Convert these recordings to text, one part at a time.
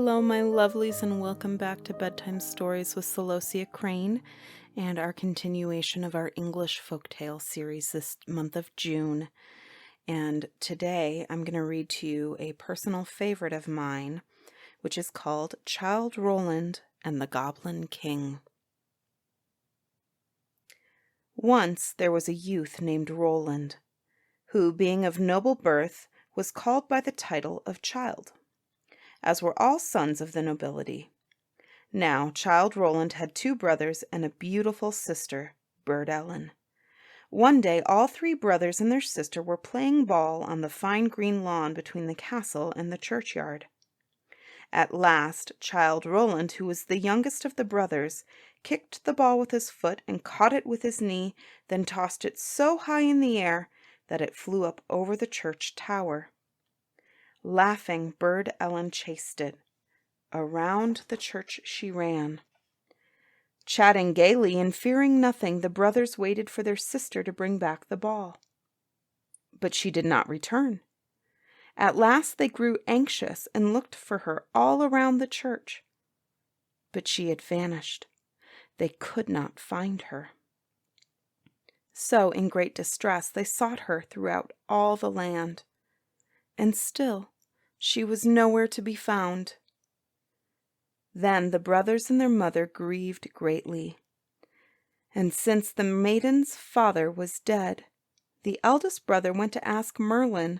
Hello, my lovelies, and welcome back to Bedtime Stories with Celosia Crane and our continuation of our English folktale series this month of June. And today I'm going to read to you a personal favorite of mine, which is called Chylde Roland and the Goblin King. Once there was a youth named Roland, who, being of noble birth, was called by the title of Chylde, as were all sons of the nobility. Now Chylde Roland had 2 brothers and a beautiful sister, Burd Ellen. One day all 3 brothers and their sister were playing ball on the fine green lawn between the castle and the churchyard. At last Chylde Roland, who was the youngest of the brothers, kicked the ball with his foot and caught it with his knee, then tossed it so high in the air that it flew up over the church tower. Laughing, Burd Ellen chased it. Around the church she ran. Chatting gaily and fearing nothing, the brothers waited for their sister to bring back the ball. But she did not return. At last they grew anxious and looked for her all around the church. But she had vanished. They could not find her. So, in great distress, they sought her throughout all the land. And still she was nowhere to be found. Then the brothers and their mother grieved greatly. And since the maiden's father was dead, the eldest brother went to ask Merlin,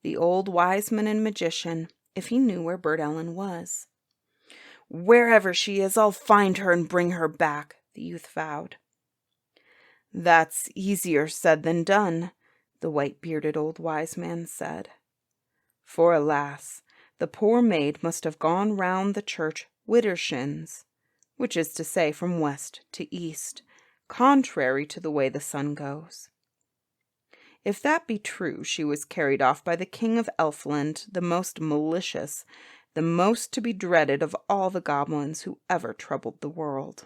the old wise man and magician, if he knew where Burd Ellen was. "Wherever she is, I'll find her and bring her back," the youth vowed. "That's easier said than done," the white-bearded old wise man said. "For alas, the poor maid must have gone round the church widdershins, which is to say from west to east, contrary to the way the sun goes. If that be true, she was carried off by the king of Elfland, the most malicious, the most to be dreaded of all the goblins who ever troubled the world.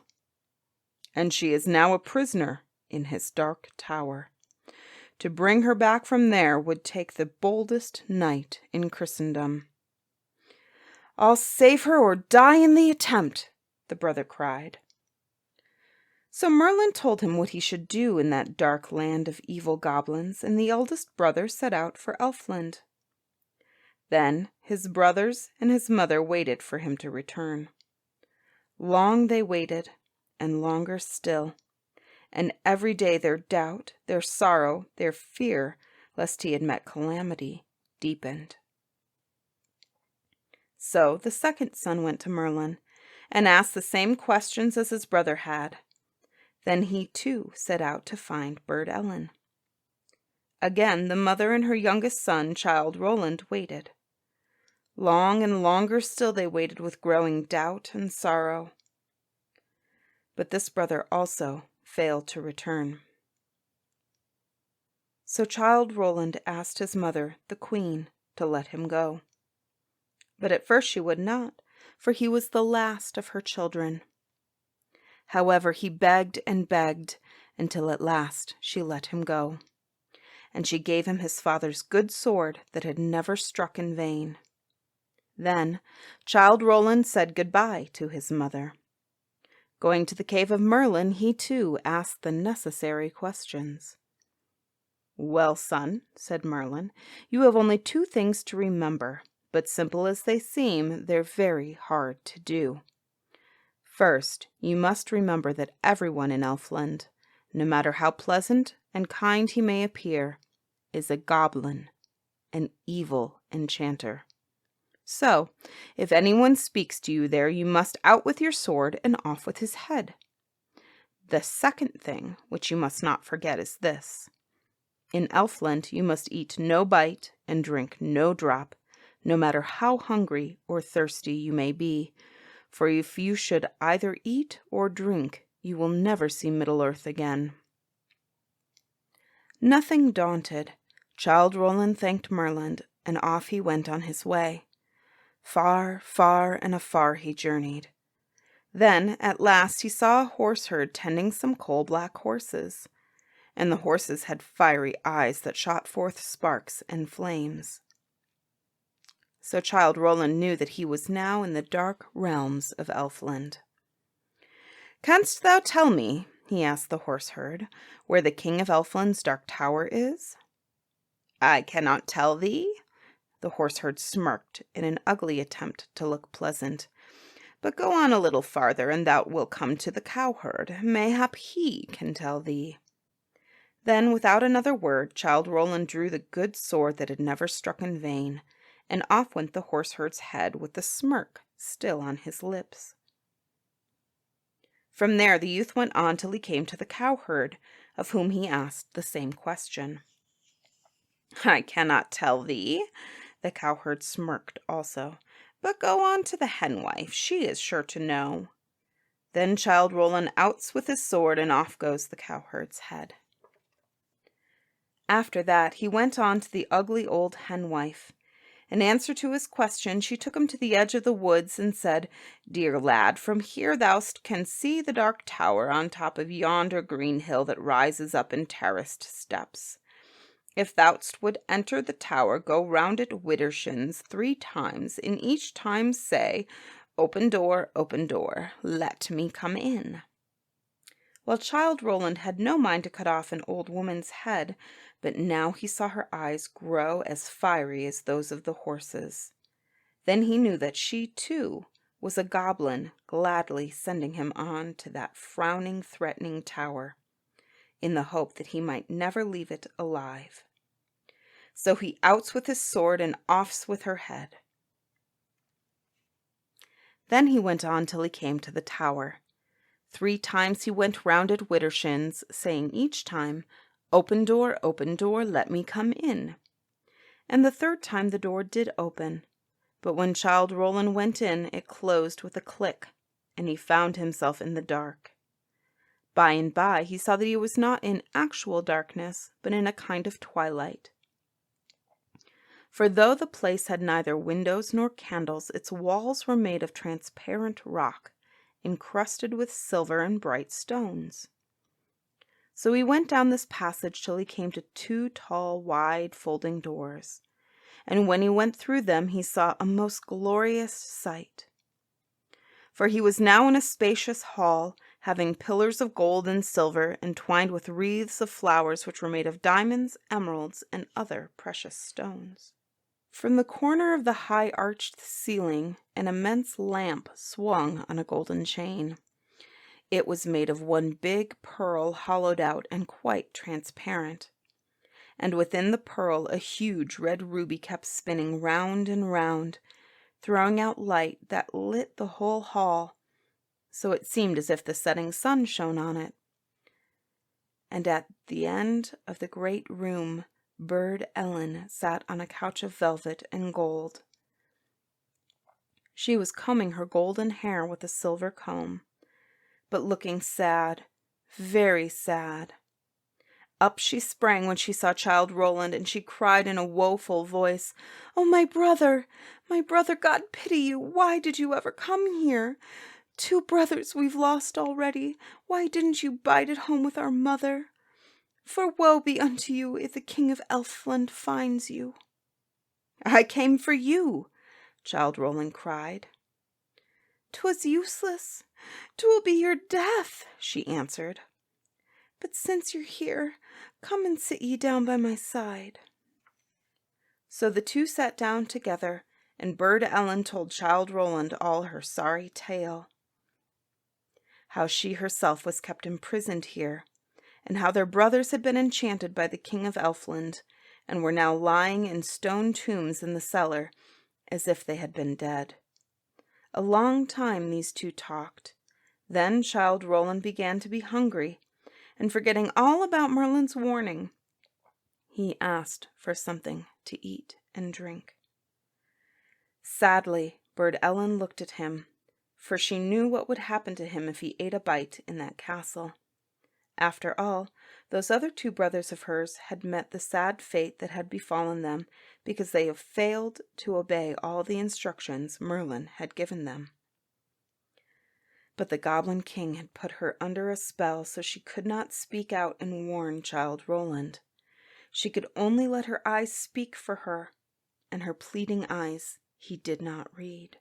And she is now a prisoner in his dark tower. To bring her back from there would take the boldest knight in Christendom." "I'll save her or die in the attempt," the brother cried. So Merlin told him what he should do in that dark land of evil goblins, and the eldest brother set out for Elfland. Then his brothers and his mother waited for him to return. Long they waited, and longer still, and every day their doubt, their sorrow, their fear, lest he had met calamity, deepened. So the second son went to Merlin, and asked the same questions as his brother had. Then he too set out to find Burd Ellen. Again the mother and her youngest son, Chylde Roland, waited. Long and longer still they waited with growing doubt and sorrow. But this brother also failed to return. So Chylde Roland asked his mother, the queen, to let him go. But at first she would not, for he was the last of her children. However, he begged and begged, until at last she let him go. And she gave him his father's good sword that had never struck in vain. Then Chylde Roland said good-bye to his mother. Going to the cave of Merlin, he too asked the necessary questions. "Well, son," said Merlin, "you have only 2 things to remember, but simple as they seem, they're very hard to do. First, you must remember that everyone in Elfland, no matter how pleasant and kind he may appear, is a goblin, an evil enchanter. So, if anyone speaks to you there, you must out with your sword and off with his head. The second thing, which you must not forget, is this. In Elfland you must eat no bite and drink no drop, no matter how hungry or thirsty you may be, for if you should either eat or drink, you will never see Middle-earth again." Nothing daunted, Chylde Roland thanked Merlin, and off he went on his way. Far, far, and afar he journeyed. Then, at last, he saw a horse-herd tending some coal-black horses, and the horses had fiery eyes that shot forth sparks and flames. So Chylde Roland knew that he was now in the dark realms of Elfland. "Canst thou tell me," he asked the horseherd, "where the king of Elfland's dark tower is?" "I cannot tell thee." The horseherd smirked in an ugly attempt to look pleasant. "But go on a little farther, and thou wilt come to the cowherd. Mayhap he can tell thee." Then, without another word, Chylde Roland drew the good sword that had never struck in vain, and off went the horseherd's head with the smirk still on his lips. From there the youth went on till he came to the cowherd, of whom he asked the same question. "I cannot tell thee." The cowherd smirked also. "But go on to the henwife. She is sure to know." Then Chylde Roland outs with his sword, and off goes the cowherd's head. After that he went on to the ugly old henwife. In answer to his question, she took him to the edge of the woods and said, "Dear lad, from here thou canst see the dark tower on top of yonder green hill that rises up in terraced steps. If thou would enter the tower, go round it widdershins 3 times, and each time say, 'Open door, let me come in.'" Well, Chylde Roland had no mind to cut off an old woman's head, but now he saw her eyes grow as fiery as those of the horses. Then he knew that she, too, was a goblin gladly sending him on to that frowning, threatening tower, in the hope that he might never leave it alive. So he outs with his sword and offs with her head. Then he went on till he came to the tower. 3 times he went round it widdershins, saying each time, open door, let me come in." And the 3rd time the door did open, but when Chylde Roland went in, it closed with a click, and he found himself in the dark. By and by he saw that he was not in actual darkness, but in a kind of twilight. For though the place had neither windows nor candles, its walls were made of transparent rock, encrusted with silver and bright stones. So he went down this passage till he came to 2 tall, wide, folding doors, and when he went through them he saw a most glorious sight. For he was now in a spacious hall, having pillars of gold and silver, entwined with wreaths of flowers which were made of diamonds, emeralds, and other precious stones. From the corner of the high arched ceiling an immense lamp swung on a golden chain. It was made of one big pearl, hollowed out and quite transparent. And within the pearl a huge red ruby kept spinning round and round, throwing out light that lit the whole hall, so it seemed as if the setting sun shone on it. And at the end of the great room Burd Ellen sat on a couch of velvet and gold. She was combing her golden hair with a silver comb, but looking sad, very sad. Up she sprang when she saw Chylde Roland, and she cried in a woeful voice, "Oh, my brother, God pity you! Why did you ever come here? 2 brothers we've lost already. Why didn't you bide at home with our mother? For woe be unto you if the king of Elfland finds you." "I came for you," Chylde Roland cried. "'Twas useless. 'Twill be your death," she answered. "But since you're here, come and sit ye down by my side." So the 2 sat down together, and Burd Ellen told Chylde Roland all her sorry tale. How she herself was kept imprisoned here, and how their brothers had been enchanted by the king of Elfland, and were now lying in stone tombs in the cellar, as if they had been dead. A long time these 2 talked. Then Chylde Roland began to be hungry, and forgetting all about Merlin's warning, he asked for something to eat and drink. Sadly, Burd Ellen looked at him, for she knew what would happen to him if he ate a bite in that castle. After all, those other 2 brothers of hers had met the sad fate that had befallen them because they have failed to obey all the instructions Merlin had given them. But the Goblin King had put her under a spell, so she could not speak out and warn Chylde Roland. She could only let her eyes speak for her, and her pleading eyes he did not read.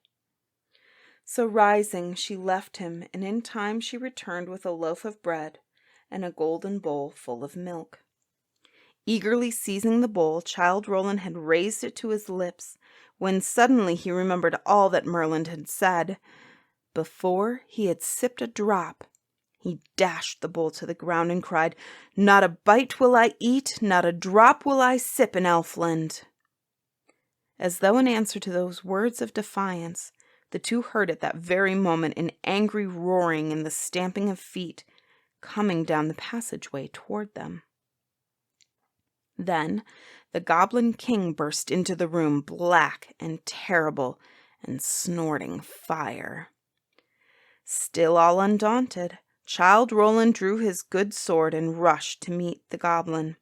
So rising, she left him, and in time she returned with a loaf of bread and a golden bowl full of milk. Eagerly seizing the bowl, Chylde Roland had raised it to his lips, when suddenly he remembered all that Merlin had said. Before he had sipped a drop, he dashed the bowl to the ground and cried, "Not a bite will I eat, not a drop will I sip in Elfland." As though in answer to those words of defiance, the two heard at that very moment an angry roaring and the stamping of feet coming down the passageway toward them. Then the Goblin King burst into the room, black and terrible and snorting fire. Still all undaunted, Chylde Roland drew his good sword and rushed to meet the goblin.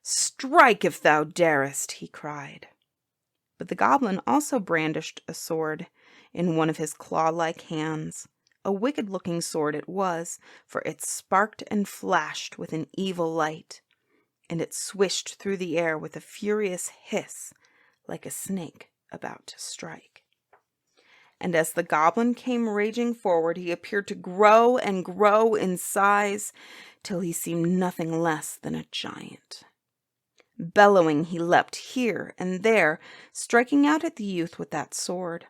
"Strike if thou darest," he cried. But the goblin also brandished a sword in one of his claw-like hands. A wicked-looking sword it was, for it sparked and flashed with an evil light, and it swished through the air with a furious hiss, like a snake about to strike. And as the goblin came raging forward, he appeared to grow and grow in size, till he seemed nothing less than a giant. Bellowing, he leapt here and there, striking out at the youth with that sword,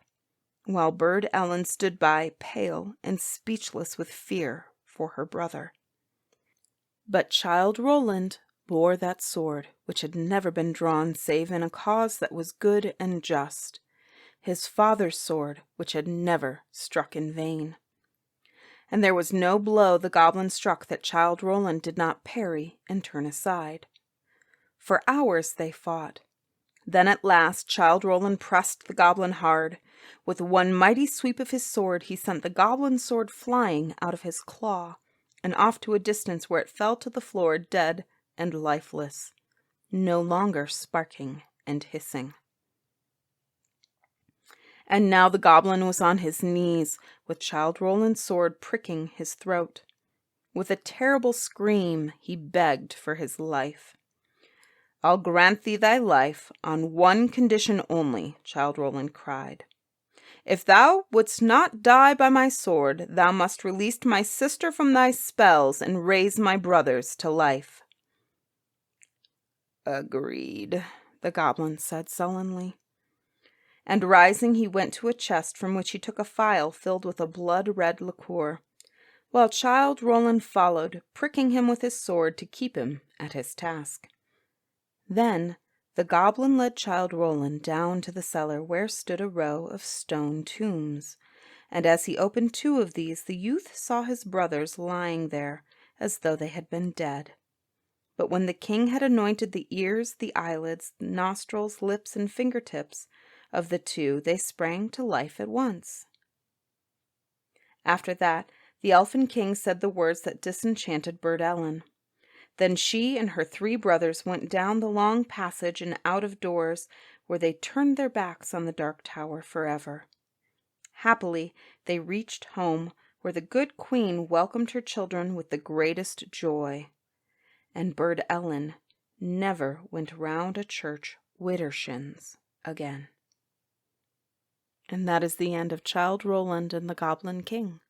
while Burd Ellen stood by, pale and speechless with fear for her brother. But Chylde Roland bore that sword, which had never been drawn save in a cause that was good and just, his father's sword, which had never struck in vain. And there was no blow the goblin struck that Chylde Roland did not parry and turn aside. For hours they fought. Then at last Chylde Roland pressed the goblin hard. With one mighty sweep of his sword he sent the goblin's sword flying out of his claw, and off to a distance where it fell to the floor dead and lifeless, no longer sparking and hissing. And now the goblin was on his knees, with Chylde Roland's sword pricking his throat. With a terrible scream he begged for his life. "I'll grant thee thy life on one condition only," Chylde Roland cried. "If thou wouldst not die by my sword, thou must release my sister from thy spells and raise my brothers to life." "Agreed," the goblin said sullenly. And rising, he went to a chest from which he took a phial filled with a blood-red liqueur, while Chylde Roland followed, pricking him with his sword to keep him at his task. Then the goblin led Chylde Roland down to the cellar where stood a row of stone tombs, and as he opened two of these, the youth saw his brothers lying there as though they had been dead. But when the king had anointed the ears, the eyelids, nostrils, lips, and fingertips of the two, they sprang to life at once. After that, the elfin king said the words that disenchanted Burd Ellen. Then she and her 3 brothers went down the long passage and out of doors, where they turned their backs on the dark tower forever. Happily, they reached home, where the good queen welcomed her children with the greatest joy. And Burd Ellen never went round a church widdershins again. And that is the end of Chylde Roland and the Goblin King.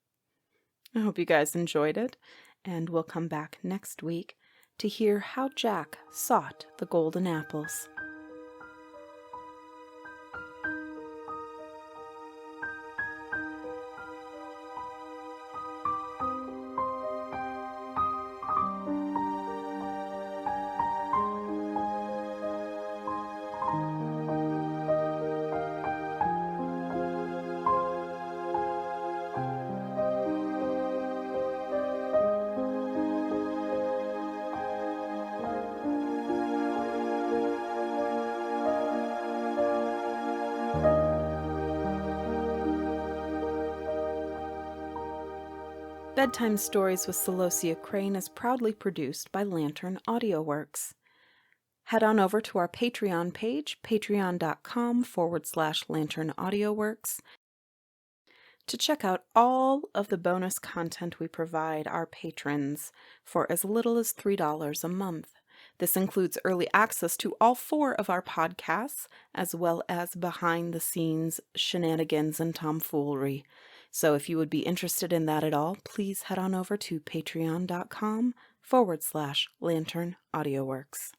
I hope you guys enjoyed it, and we'll come back next week to hear how Jack sought the golden apples. Bedtime Stories with Celosia Crane is proudly produced by Lantern Audio Works. Head on over to our Patreon page, patreon.com/Lantern Audio Works, to check out all of the bonus content we provide our patrons for as little as $3 a month. This includes early access to all 4 of our podcasts, as well as behind-the-scenes shenanigans and tomfoolery. So if you would be interested in that at all, please head on over to patreon.com/Lantern Audioworks.